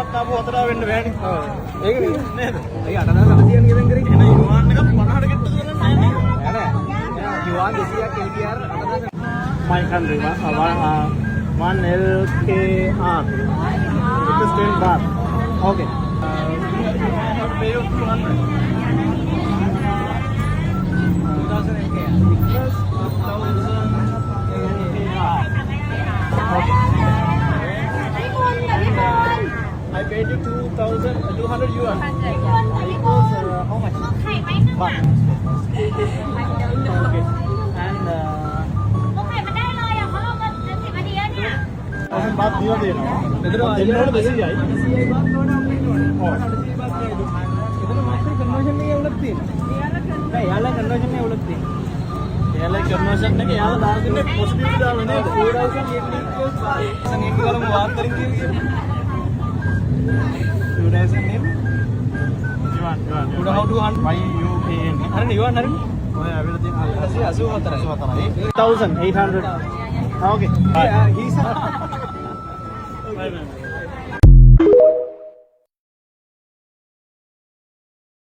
5000ක් ආපු 4000 වෙන්න බෑනේ. ඔව්. ඒක නේද? නේද? අයි 8000 ගෙදන් කරේ. එහෙනම් යුවාන් එකක් 50ට ගෙට්ටු කරන්නේ නැහැ නේද? නෑ. යුවාන් 200ක් LKR 8000. My country, one LKR. It is 10 baht. Okay. Pay you 200. 2000 LKR. Plus 1000 LKR. Okay. I paid you 200 yuan. Equals how much? Baht. Okay. And 1000 baht दिया देना. එතන දෙන්නෝට 200යි. 200යි baht නෝන අපිට ඕනේ. 200 baht නේද? එතන මාස්ටර් කන්වර්ෂන් එකේ උලක් තියෙනවා. නෑ යාලා කන්වර්ෂන් එකේ උලක් තියෙනවා. එයාලා කන්වර්ෂන් එක එයාලා දාලා දෙන්නේ පොසිටිව් දාලා නේද? 4000 equals සංගීත ගලම වාත්තරින් කියන්නේ. 2000 name. Yuan. How to hunt? YUAN. හරිනේ යුවන් හරිනේ. ඔය ඇවිල්ලා තියෙන 84. 1800. Okay. He's Bye.